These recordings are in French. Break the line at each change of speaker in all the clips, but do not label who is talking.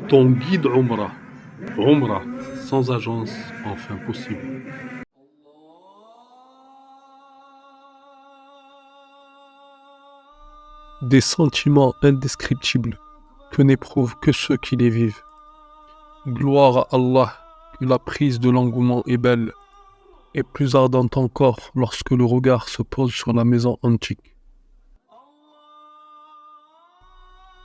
Ton guide Umrah. Umrah, sans agence, enfin possible.
Des sentiments indescriptibles que n'éprouvent que ceux qui les vivent. Gloire à Allah, que la prise de l'engouement est belle, et plus ardente encore lorsque le regard se pose sur la maison antique.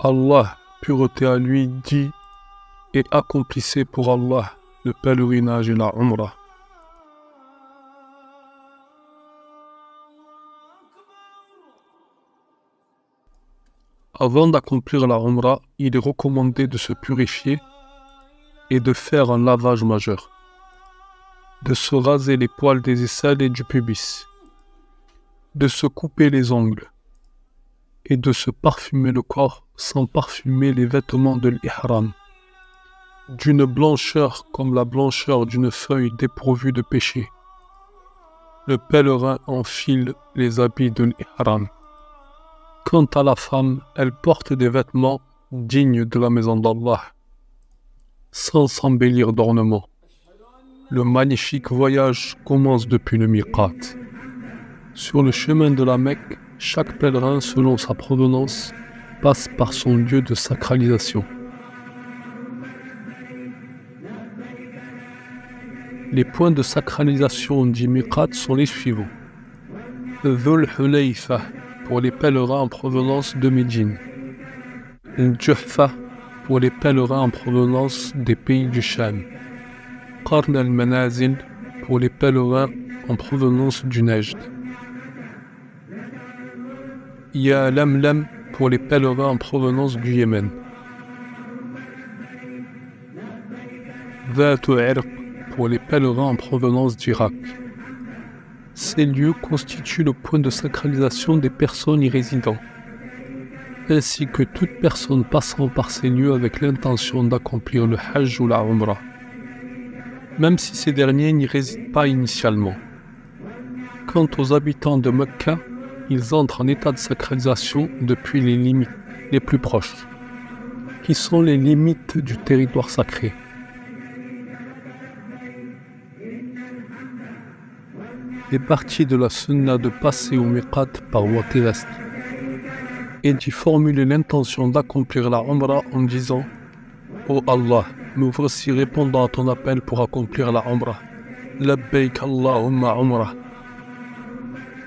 Allah, pureté à lui, dit et accomplissez pour Allah le pèlerinage et la Umrah. Avant d'accomplir la Umrah, il est recommandé de se purifier et de faire un lavage majeur, de se raser les poils des aisselles et du pubis, de se couper les ongles et de se parfumer le corps sans parfumer les vêtements de l'ihram, d'une blancheur comme la blancheur d'une feuille dépourvue de péché. Le pèlerin enfile les habits de l'ihram. Quant à la femme, elle porte des vêtements dignes de la maison d'Allah, sans s'embellir d'ornements. Le magnifique voyage commence depuis le miqat. Sur le chemin de la Mecque, chaque pèlerin, selon sa provenance, passe par son lieu de sacralisation. Les points de sacralisation du miqat sont les suivants. Dhul Hulayfa pour les pèlerins en provenance de Médine. Al-Juhfa pour les pèlerins en provenance des pays du Sham. Qarn al-Manazil pour les pèlerins en provenance du Najd. Ya Lamlam pour les pèlerins en provenance du Yémen. Dhatu Irq pour les pèlerins en provenance d'Irak. Ces lieux constituent le point de sacralisation des personnes y résidant, ainsi que toute personne passant par ces lieux avec l'intention d'accomplir le Hajj ou la Umrah, même si ces derniers n'y résident pas initialement. Quant aux habitants de Mecca, ils entrent en état de sacralisation depuis les limites les plus proches, qui sont les limites du territoire sacré. Il est parti de la sunna de passer au miqat par voie terrestre et d'y formuler l'intention d'accomplir la Umrah en disant « Oh Allah, nous voici répondant à ton appel pour accomplir la Umrah. Labbaik Allahumma Umrah. »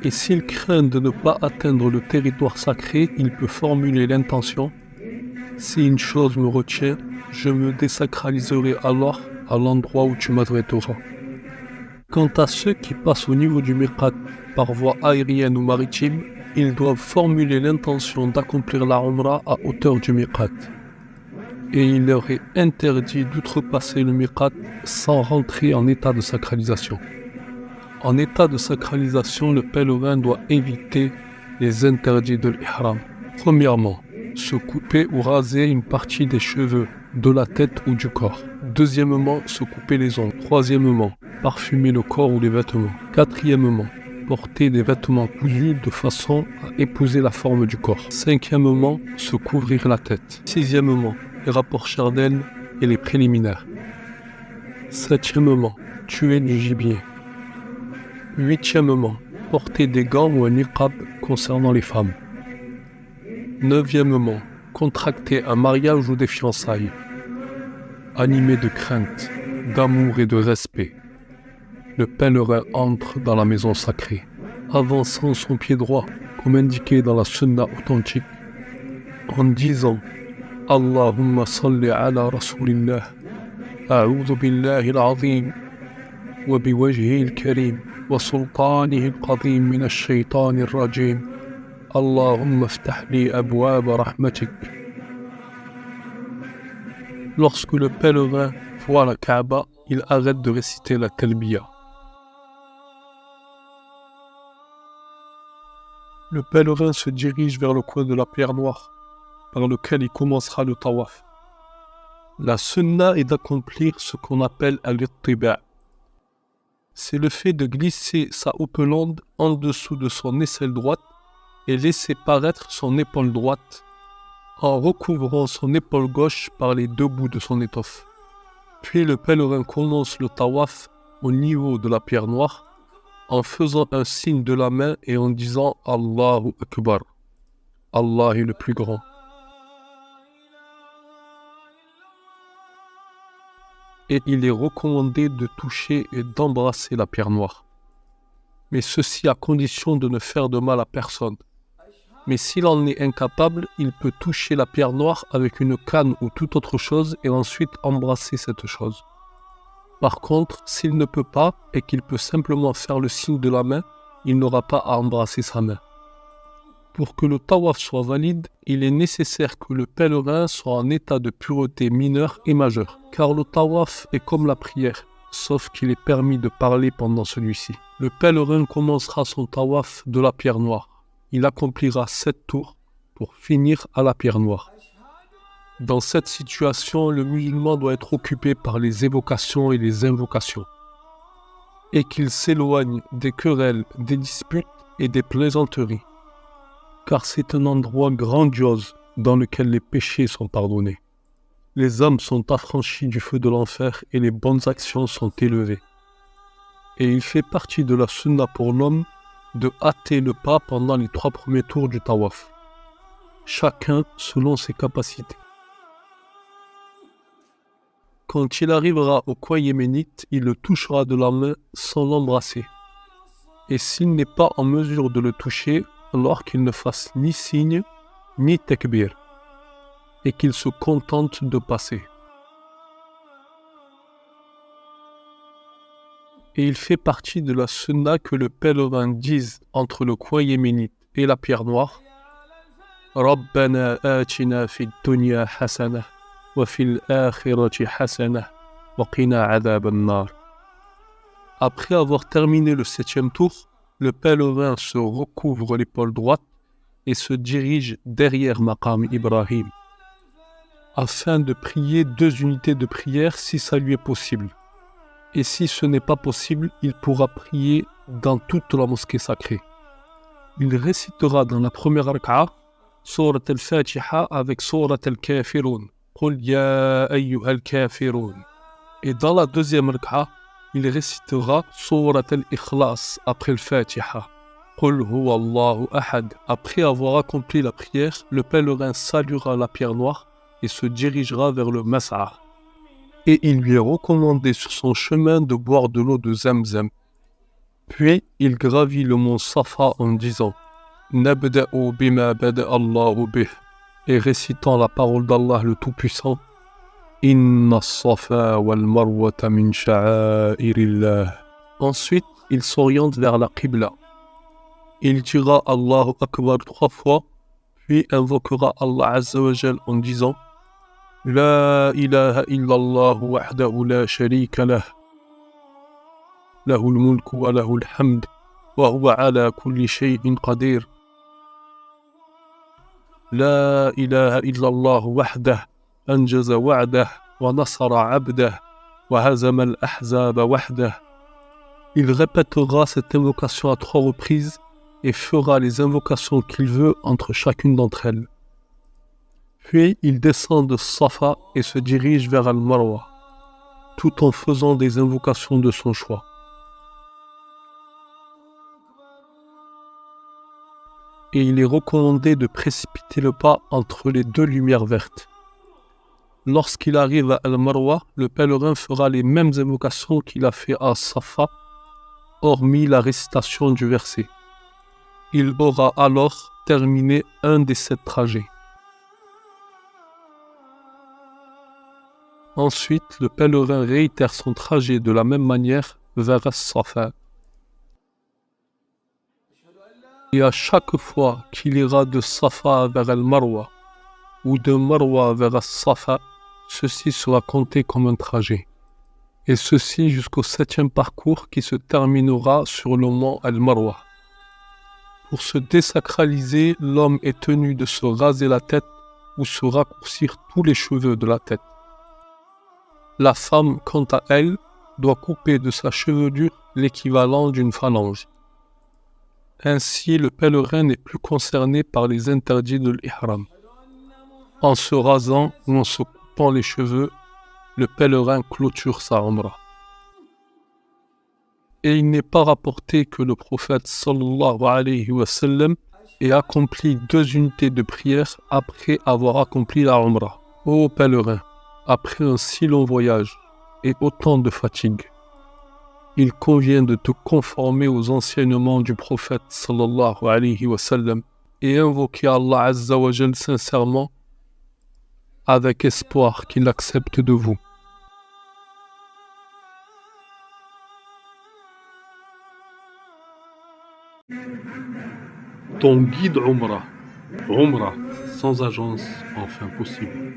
Et s'il craint de ne pas atteindre le territoire sacré, il peut formuler l'intention « Si une chose me retient, je me désacraliserai alors à l'endroit où tu m'adresseras. » Quant à ceux qui passent au niveau du miqat par voie aérienne ou maritime, ils doivent formuler l'intention d'accomplir la Umrah à hauteur du miqat. Et il leur est interdit d'outrepasser le miqat sans rentrer en état de sacralisation. En état de sacralisation, le pèlerin doit éviter les interdits de l'ihram. Premièrement, se couper ou raser une partie des cheveux, de la tête ou du corps. Deuxièmement, se couper les ongles. Troisièmement, parfumer le corps ou les vêtements. Quatrièmement, porter des vêtements cousus de façon à épouser la forme du corps. Cinquièmement, se couvrir la tête. Sixièmement, les rapports charnels et les préliminaires. Septièmement, tuer du gibier. Huitièmement, porter des gants ou un niqab concernant les femmes. Neuvièmement, contracter un mariage ou des fiançailles. Animé de crainte, d'amour et de respect, le pèlerin entre dans la maison sacrée, avançant son pied droit, comme indiqué dans la sunna authentique, en disant « Allahumma salli ala Rasulillah, a'udhu billahi al-azim, wa biwajhihi al-karim, wa sultanihi al-qadim min ash-shaytani al-rajim, Allahumma ftah li abwaba rahmatik » Lorsque le pèlerin voit la Kaaba, il arrête de réciter la Talbiya. Le pèlerin se dirige vers le coin de la pierre noire, par lequel il commencera le tawaf. La sunna est d'accomplir ce qu'on appelle al-ittiba'. C'est le fait de glisser sa houppelande en dessous de son aisselle droite et laisser paraître son épaule droite en recouvrant son épaule gauche par les deux bouts de son étoffe. Puis le pèlerin commence le tawaf au niveau de la pierre noire en faisant un signe de la main et en disant « Allahu Akbar ». Allah est le plus grand. Et il est recommandé de toucher et d'embrasser la pierre noire. Mais ceci à condition de ne faire de mal à personne. Mais s'il en est incapable, il peut toucher la pierre noire avec une canne ou toute autre chose et ensuite embrasser cette chose. Par contre, s'il ne peut pas et qu'il peut simplement faire le signe de la main, il n'aura pas à embrasser sa main. Pour que le tawaf soit valide, il est nécessaire que le pèlerin soit en état de pureté mineure et majeure, car le tawaf est comme la prière, sauf qu'il est permis de parler pendant celui-ci. Le pèlerin commencera son tawaf de la pierre noire. Il accomplira 7 tours pour finir à la pierre noire. Dans cette situation, le musulman doit être occupé par les évocations et les invocations, et qu'il s'éloigne des querelles, des disputes et des plaisanteries, car c'est un endroit grandiose dans lequel les péchés sont pardonnés. Les âmes sont affranchies du feu de l'enfer et les bonnes actions sont élevées. Et il fait partie de la sunna pour l'homme de hâter le pas pendant les 3 premiers tours du tawaf, chacun selon ses capacités. Quand il arrivera au coin yéménite, il le touchera de la main sans l'embrasser. Et s'il n'est pas en mesure de le toucher, alors qu'il ne fasse ni signe, ni takbir, et qu'il se contente de passer. Et il fait partie de la sunna que le pèlerin dise entre le coin yéménite et la pierre noire « Rabbana atina fid dunya hasana wa fil akhirati hasana wa qina adhab an-nar » Après avoir terminé le 7e tour, le pèlerin se recouvre l'épaule droite et se dirige derrière Maqam Ibrahim, afin de prier 2 unités de prière si ça lui est possible. Et si ce n'est pas possible, il pourra prier dans toute la mosquée sacrée. Il récitera dans la première rak'a Surat al-Fatiha avec Surat al-Kafirun. Qul ya ayyuhal kafirun. Et dans la deuxième rak'a, il récitera Surat al-Ikhlas après le Fatiha. Qul huwa Allahu ahad. Après avoir accompli la prière, le pèlerin saluera la pierre noire et se dirigera vers le Mas'a. Et il lui est recommandé sur son chemin de boire de l'eau de Zamzam. Puis il gravit le mont Safa en disant Nabda'u bima bada Allahu bih, et récitant la parole d'Allah le Tout-Puissant Inna as-Safa wal Marwata min sha'airillah. Ensuite, il s'oriente vers la Qibla. Il dira Allahu Akbar 3 fois, puis invoquera Allah Azza wa Jal en disant لا إله إلا الله وحده لا شريك له له الملك وله الحمد وهو على كل شيء قدير لا إله إلا الله وحده أنجز وعده ونصر عبده وهزم الأحزاب وحده. Il répétera cette invocation à 3 reprises et fera les invocations qu'il veut entre chacune d'entre elles. Puis il descend de Safa et se dirige vers Al-Marwa, tout en faisant des invocations de son choix. Et il est recommandé de précipiter le pas entre les 2 lumières vertes. Lorsqu'il arrive à Al-Marwa, le pèlerin fera les mêmes invocations qu'il a fait à Safa, hormis la récitation du verset. Il aura alors terminé un des 7 trajets. Ensuite, le pèlerin réitère son trajet de la même manière vers As-Safa. Et à chaque fois qu'il ira de Safa vers Al-Marwa ou de Marwa vers As-Safa, ceci sera compté comme un trajet. Et ceci jusqu'au 7e parcours qui se terminera sur le mont Al-Marwa. Pour se désacraliser, l'homme est tenu de se raser la tête ou se raccourcir tous les cheveux de la tête. La femme, quant à elle, doit couper de sa chevelure l'équivalent d'une phalange. Ainsi, le pèlerin n'est plus concerné par les interdits de l'ihram. En se rasant ou en se coupant les cheveux, le pèlerin clôture sa Umrah. Et il n'est pas rapporté que le prophète sallallahu alayhi wa sallam ait accompli 2 unités de prière après avoir accompli la Umrah. Ô pèlerin, après un si long voyage et autant de fatigue, il convient de te conformer aux enseignements du prophète sallallahu alayhi wa sallam et invoquer Allah azza wa jal sincèrement avec espoir qu'il accepte de vous.
Ton guide Umrah. Umrah sans agence, enfin possible.